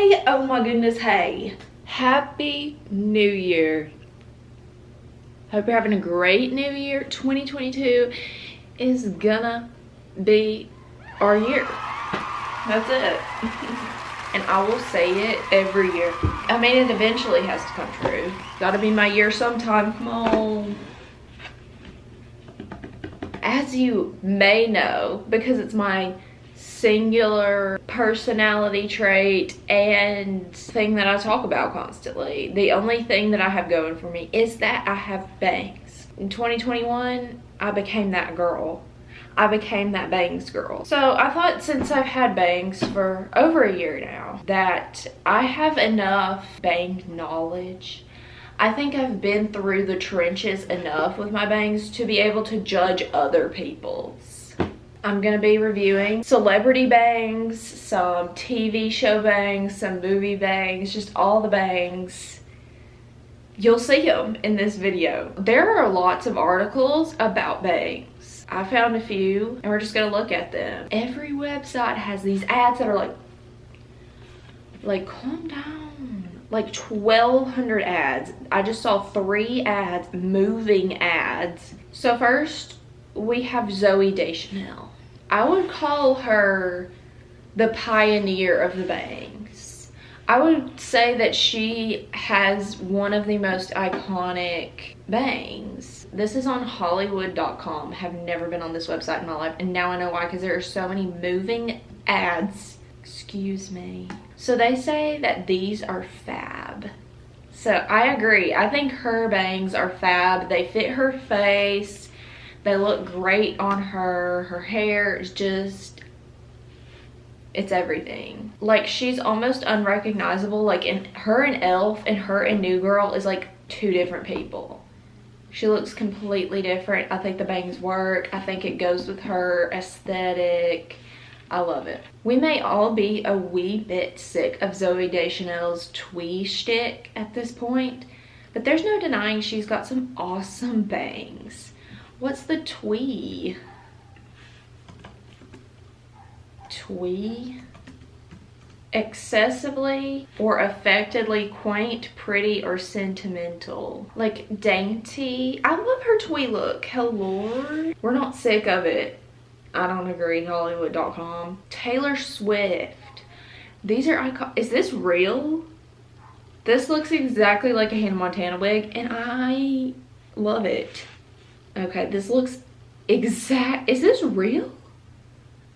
Hey, oh my goodness, hey. Happy New Year. Hope you're having a great New Year. 2022 is gonna be our year. That's it. And I will say it every year. I mean, it eventually has to come true. Gotta be my year sometime. Come on. As you may know, because it's my singular personality trait and thing that I talk about constantly, the only thing that I have going for me is that I have bangs. In 2021, I became that girl. I became that bangs girl. So I thought, since I've had bangs for over a year now, that I have enough bang knowledge. I think I've been through the trenches enough with my bangs to be able to judge other people's. I'm gonna be reviewing celebrity bangs, some TV show bangs, some movie bangs, just all the bangs. You'll see them in this video. There are lots of articles about bangs. I found a few and we're just gonna look at them. Every website has these ads that are like calm down. Like 1,200 ads. I just saw 3 ads, moving ads. So first, we have Zoe Deschanel. I would call her the pioneer of the bangs. I would say that she has one of the most iconic bangs. This is on Hollywood.com. Have never been on this website in my life, and now I know why, because there are so many moving ads. Excuse me. So they say that these are fab. So I agree. I think her bangs are fab. They fit her face. They look great on her. Her hair is just, it's everything. Like, she's almost unrecognizable. Like, in her and Elf and her and New Girl is like 2 different people. She looks completely different. I think the bangs work. I think it goes with her aesthetic. I love it. We may all be a wee bit sick of Zoe Deschanel's twee shtick at this point, but there's no denying she's got some awesome bangs. What's the twee? Twee? Excessively or affectedly quaint, pretty, or sentimental. Like dainty. I love her twee look. Hello. We're not sick of it. I don't agree. Hollywood.com. Taylor Swift. These are is this real? This looks exactly like a Hannah Montana wig, and I love it. Okay, this looks exact. Is this real?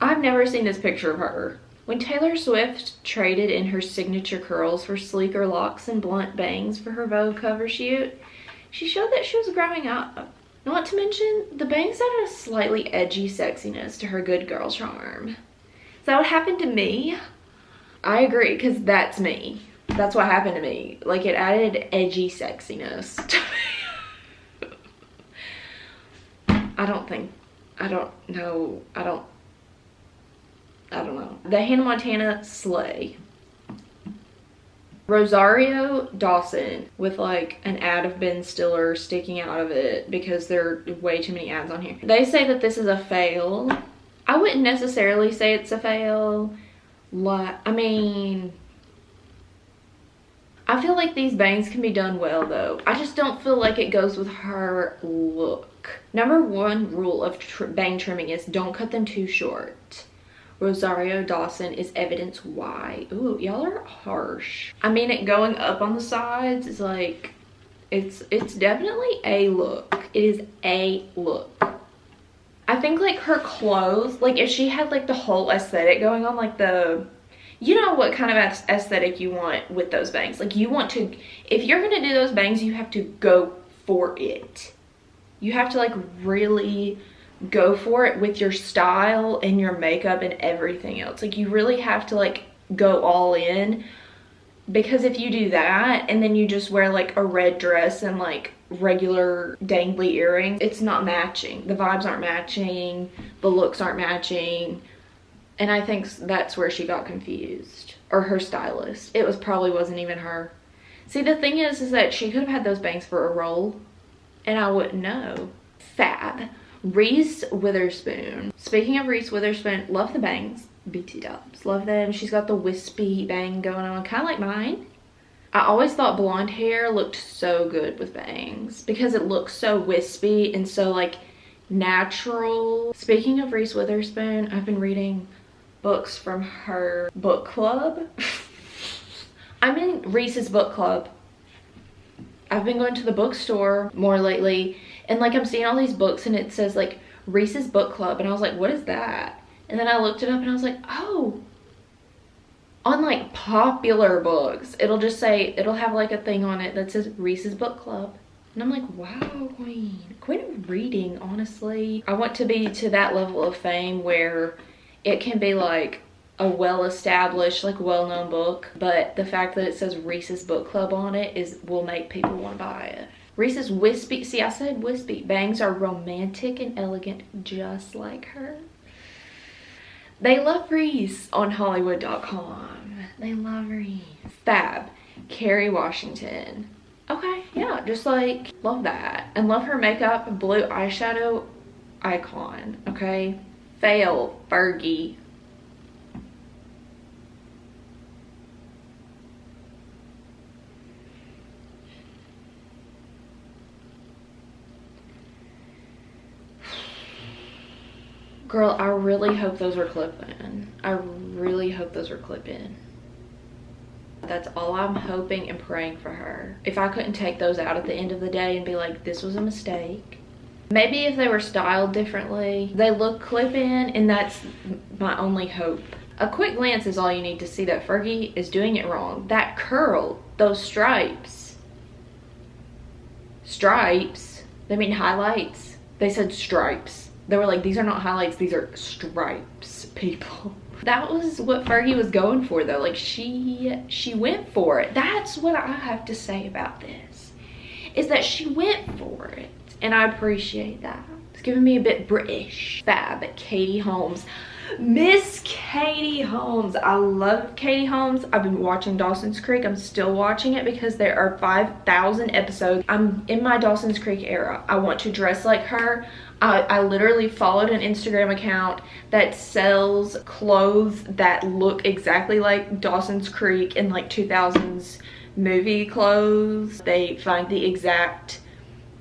I've never seen this picture of her. When Taylor Swift traded in her signature curls for sleeker locks and blunt bangs for her Vogue cover shoot, she showed that she was growing up. Not to mention, the bangs added a slightly edgy sexiness to her good girl charm. Is that what happened to me? I agree, because that's me. That's what happened to me. Like, it added edgy sexiness to me. I don't know. The Hannah Montana slay. Rosario Dawson with like an ad of Ben Stiller sticking out of it because there are way too many ads on here. They say that this is a fail. I wouldn't necessarily say it's a fail. I mean, I feel like these bangs can be done well though. I just don't feel like it goes with her look. Number 1 rule of bang trimming is don't cut them too short. Rosario Dawson is evidence why. Ooh, y'all are harsh. I mean, it going up on the sides is like, it's definitely a look. It is a look. I think like her clothes, like if she had like the whole aesthetic going on, like you know what kind of aesthetic you want with those bangs. Like you want to, if you're gonna do those bangs, you have to go for it. You have to like really go for it with your style and your makeup and everything else. Like you really have to like go all in, because if you do that and then you just wear like a red dress and like regular dangly earrings, it's not matching. The vibes aren't matching, the looks aren't matching, and I think that's where she got confused, or her stylist. It wasn't even her. See, the thing is that she could have had those bangs for a role and I wouldn't know. Fab. Reese Witherspoon. Speaking of Reese Witherspoon, love the bangs. BT dubs. Love them. She's got the wispy bang going on, kind of like mine. I always thought blonde hair looked so good with bangs because it looks so wispy and so like natural. Speaking of Reese Witherspoon, I've been reading books from her book club. I'm in Reese's book club. I've been going to the bookstore more lately, and like I'm seeing all these books and it says like Reese's book club, and I was like, what is that? And then I looked it up and I was like, oh, on like popular books, it'll just say, it'll have like a thing on it that says Reese's book club. And I'm like, wow, queen of reading, honestly. I want to be to that level of fame where it can be like a well-established, like well-known book, but the fact that it says Reese's book club on it will make people want to buy it. Reese's wispy, see I said wispy, bangs are romantic and elegant just like her. They love Reese on Hollywood.com. They love Reese. Fab, Kerry Washington. Okay, yeah, just like love that. And love her makeup, blue eyeshadow icon, okay? Fail, Fergie. Girl, I really hope those are clip-in. I really hope those are clip-in. That's all I'm hoping and praying for her. If I couldn't take those out at the end of the day and be like, this was a mistake. Maybe if they were styled differently, they look clip-in, and that's my only hope. A quick glance is all you need to see that Fergie is doing it wrong. That curl, those stripes. Stripes? They mean highlights? They said stripes. They were like, these are not highlights, these are stripes, people. That was what Fergie was going for though. Like she went for it. That's what I have to say about this, is that she went for it. And I appreciate that. It's giving me a bit British. Fab, Katie Holmes. Miss Katie Holmes. I love Katie Holmes. I've been watching Dawson's Creek. I'm still watching it because there are 5,000 episodes. I'm in my Dawson's Creek era. I want to dress like her. I literally followed an Instagram account that sells clothes that look exactly like Dawson's Creek in like 2000s movie clothes. They find the exact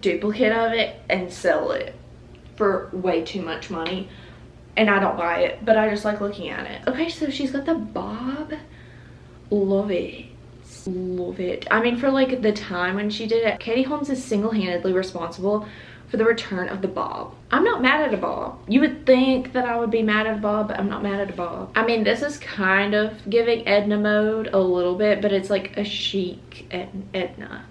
duplicate of it and sell it for way too much money. And I don't buy it, but I just like looking at it. Okay, so she's got the bob. Love it. Love it. I mean, for like the time when she did it, Katie Holmes is single-handedly responsible for the return of the bob. I'm not mad at a bob. You would think that I would be mad at a bob, but I'm not mad at a bob. I mean, this is kind of giving Edna mode a little bit, but it's like a chic Edna.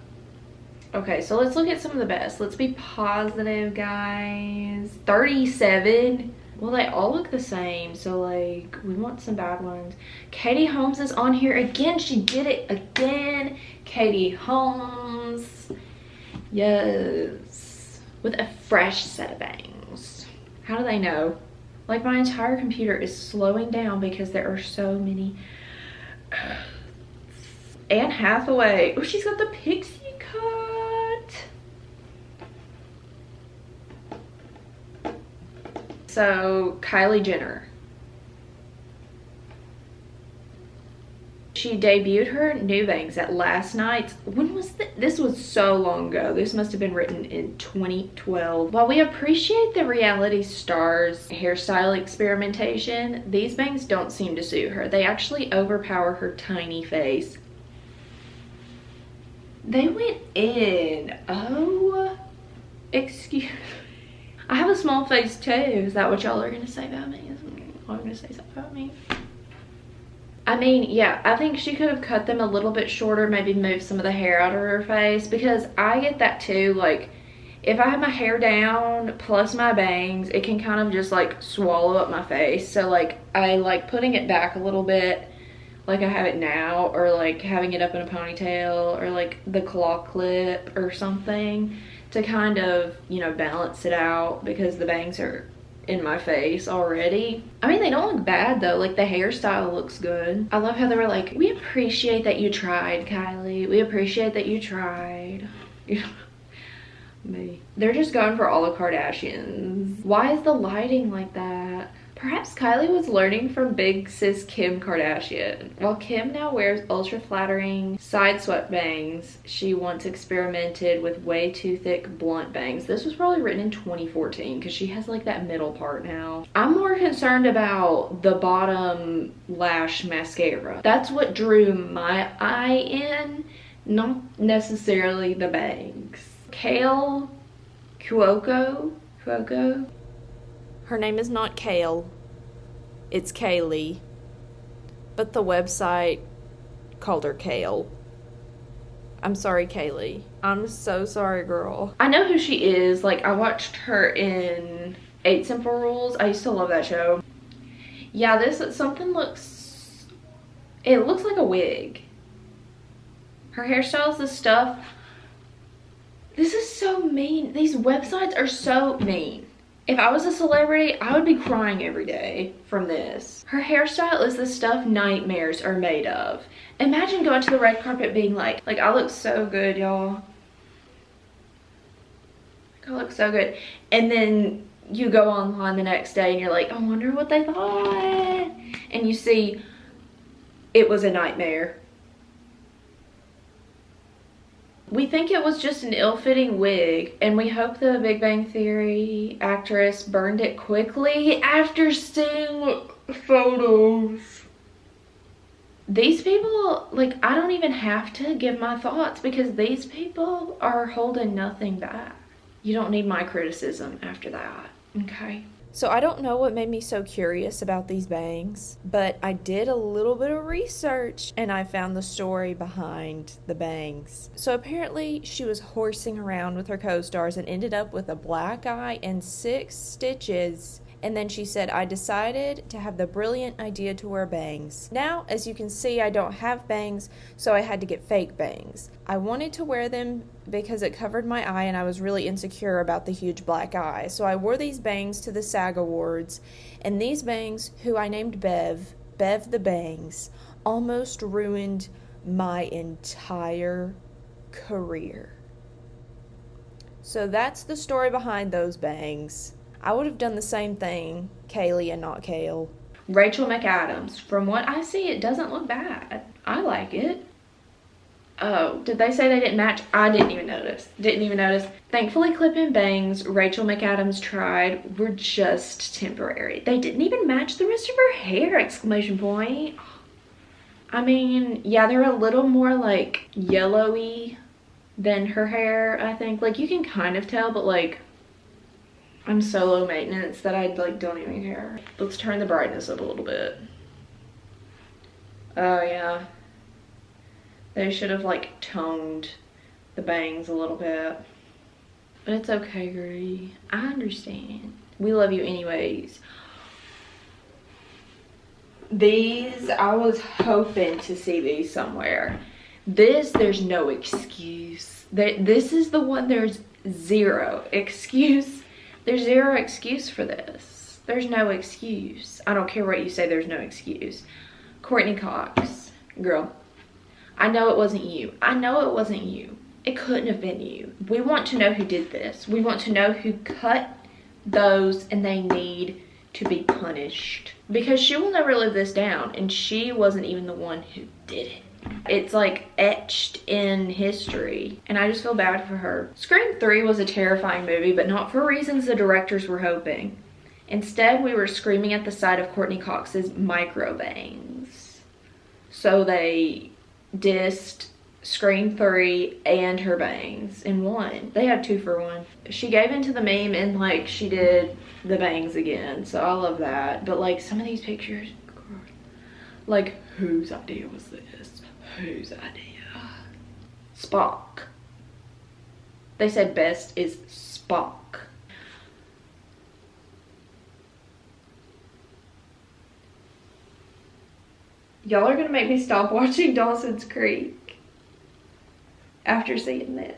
Okay, so let's look at some of the best. Let's be positive, guys. 37. Well, they all look the same, so like we want some bad ones. Katie Holmes is on here again. She did it again. Katie Holmes. Yes. With a fresh set of bangs. How do they know? Like my entire computer is slowing down because there are so many. Anne Hathaway. Oh, she's got the pixie cut. So Kylie Jenner. She debuted her new bangs at last night's, when was this was so long ago. This must have been written in 2012. While we appreciate the reality stars hairstyle experimentation, these bangs don't seem to suit her. They actually overpower her tiny face. They went in. Oh, excuse me. I have a small face too. Is that what y'all are gonna say about me? Is y'all gonna say something about me? I mean, yeah, I think she could have cut them a little bit shorter, maybe move some of the hair out of her face, because I get that too. Like, if I have my hair down plus my bangs, it can kind of just like swallow up my face. So like, I like putting it back a little bit like I have it now, or like having it up in a ponytail, or like the claw clip or something to kind of, you know, balance it out, because the bangs are in my face already. I mean, they don't look bad though. Like, the hairstyle looks good. I love how they were like, we appreciate that you tried, Kylie. We appreciate that you tried. Me. They're just going for all the Kardashians. Why is the lighting like that? Perhaps Kylie was learning from big sis Kim Kardashian. While Kim now wears ultra flattering side swept bangs, she once experimented with way too thick blunt bangs. This was probably written in 2014 because she has like that middle part now. I'm more concerned about the bottom lash mascara. That's what drew my eye in, not necessarily the bangs. Kaley Cuoco. Her name is not Kale, it's Kaley, but the website called her Kale. I'm sorry, Kaley. I'm so sorry, girl. I know who she is. Like, I watched her in 8 Simple Rules. I used to love that show. Yeah, it looks like a wig. Her hairstyles, this stuff. This is so mean. These websites are so mean. If I was a celebrity, I would be crying every day from this. Her hairstyle is the stuff nightmares are made of. Imagine going to the red carpet being like I look so good, y'all. I look so good. And then you go online the next day and you're like, I wonder what they thought. And you see it was a nightmare. We think it was just an ill-fitting wig, and we hope the Big Bang Theory actress burned it quickly after seeing photos. These people, like, I don't even have to give my thoughts because these people are holding nothing back. You don't need my criticism after that, okay? So I don't know what made me so curious about these bangs, but I did a little bit of research and I found the story behind the bangs. So apparently she was horsing around with her co-stars and ended up with a black eye and 6 stitches. And then she said, I decided to have the brilliant idea to wear bangs. Now, as you can see, I don't have bangs, so I had to get fake bangs. I wanted to wear them because it covered my eye and I was really insecure about the huge black eye. So I wore these bangs to the SAG Awards, and these bangs, who I named Bev the Bangs, almost ruined my entire career. So that's the story behind those bangs. I would have done the same thing, Kaley and not Kale. Rachel McAdams. From what I see, it doesn't look bad. I like it. Oh, did they say they didn't match? I didn't even notice. Thankfully, clip-in bangs Rachel McAdams tried were just temporary. They didn't even match the rest of her hair, exclamation point. I mean, yeah, they're a little more like yellowy than her hair, I think. Like, you can kind of tell, but like, I'm so low maintenance that I like don't even care. Let's turn the brightness up a little bit. Oh yeah. They should have like toned the bangs a little bit. But it's okay, girlie. I understand. We love you anyways. These, I was hoping to see these somewhere. There's no excuse. This is the one there's zero excuse. There's zero excuse for this. There's no excuse. I don't care what you say, there's no excuse. Courtney Cox, girl, I know it wasn't you. I know it wasn't you. It couldn't have been you. We want to know who did this. We want to know who cut those, and they need to be punished. Because she will never live this down, and she wasn't even the one who did it. It's like etched in history, and I just feel bad for her. Scream 3 was a terrifying movie, but not for reasons the directors were hoping. Instead, we were screaming at the sight of Courtney Cox's micro bangs. So they dissed Scream 3 and her bangs in one. They had 2 for 1. She gave into the meme and like she did the bangs again, so I love that. But like some of these pictures, like whose idea was this? Whose idea? Spock. They said best is Spock. Y'all are gonna make me stop watching Dawson's Creek after seeing this.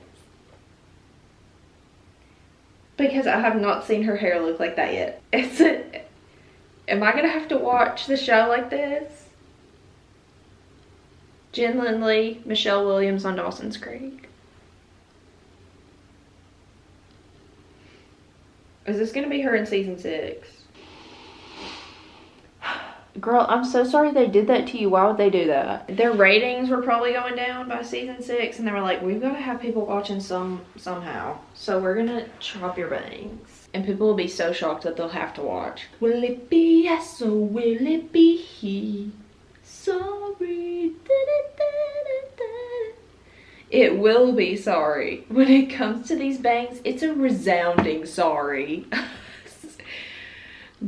Because I have not seen her hair look like that yet. Am I gonna have to watch the show like this? Jen Lindley, Michelle Williams on Dawson's Creek. Is this gonna be her in season 6? Girl, I'm so sorry they did that to you. Why would they do that? Their ratings were probably going down by season 6, and they were like, we've got to have people watching somehow. So we're gonna chop your bangs. And people will be so shocked that they'll have to watch. Will it be yes or will it be he? Sorry. It will be sorry. When it comes to these bangs, it's a resounding sorry.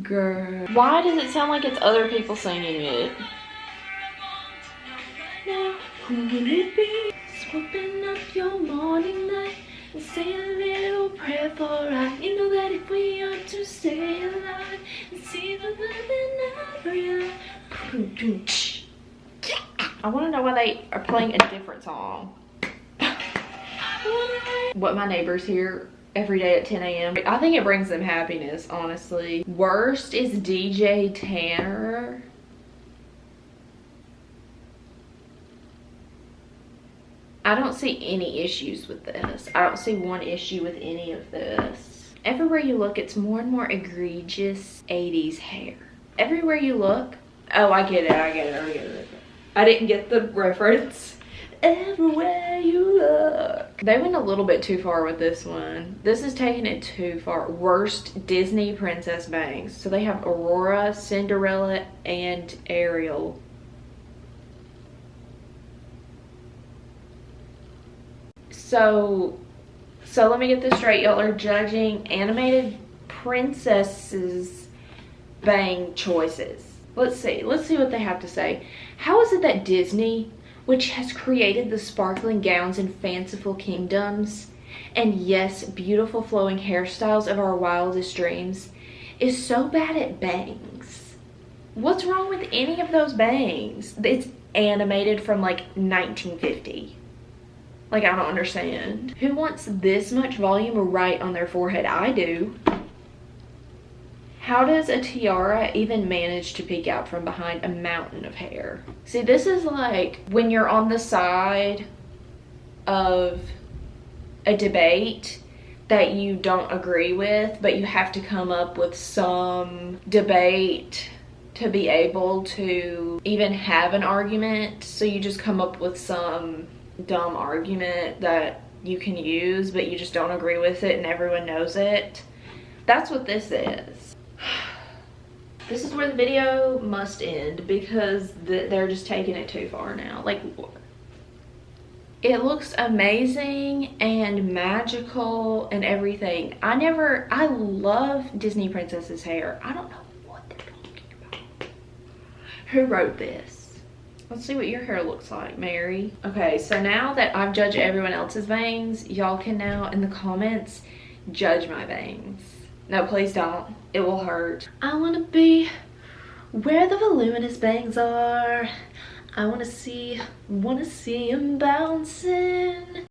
Girl. Why does it sound like it's other people singing it? Now, who will it be? Swapping up your morning light and say a little prayer for us. You know that if we are to stay alive and see the light in every life. I want to know why they are playing a different song. What my neighbors hear every day at 10 a.m. I think it brings them happiness, honestly. Worst is DJ Tanner. I don't see any issues with this. I don't see one issue with any of this. Everywhere you look, it's more and more egregious 80s hair. Everywhere you look. Oh, I get it. I didn't get the reference. Everywhere you look. They went a little bit too far with this one. This is taking it too far. Worst Disney princess bangs. So they have Aurora, Cinderella, and Ariel. So let me get this straight. Y'all are judging animated princesses' bang choices. Let's see what they have to say. How is it that Disney, which has created the sparkling gowns and fanciful kingdoms, and yes, beautiful flowing hairstyles of our wildest dreams, is so bad at bangs? What's wrong with any of those bangs? It's animated from like 1950. Like, I don't understand. Who wants this much volume right on their forehead? I do. How does a tiara even manage to peek out from behind a mountain of hair? See, this is like when you're on the side of a debate that you don't agree with, but you have to come up with some debate to be able to even have an argument. So you just come up with some dumb argument that you can use, but you just don't agree with it and everyone knows it. That's what this is. This is where the video must end because they're just taking it too far now. Like, it looks amazing and magical and everything. I love Disney princesses' hair. I don't know what they're talking about. Who wrote this? Let's see what your hair looks like, Mary. Okay, so now that I've judged everyone else's bangs, y'all can now in the comments judge my bangs. No, please don't. It will hurt. I want to be where the voluminous bangs are. I want to see them bouncing.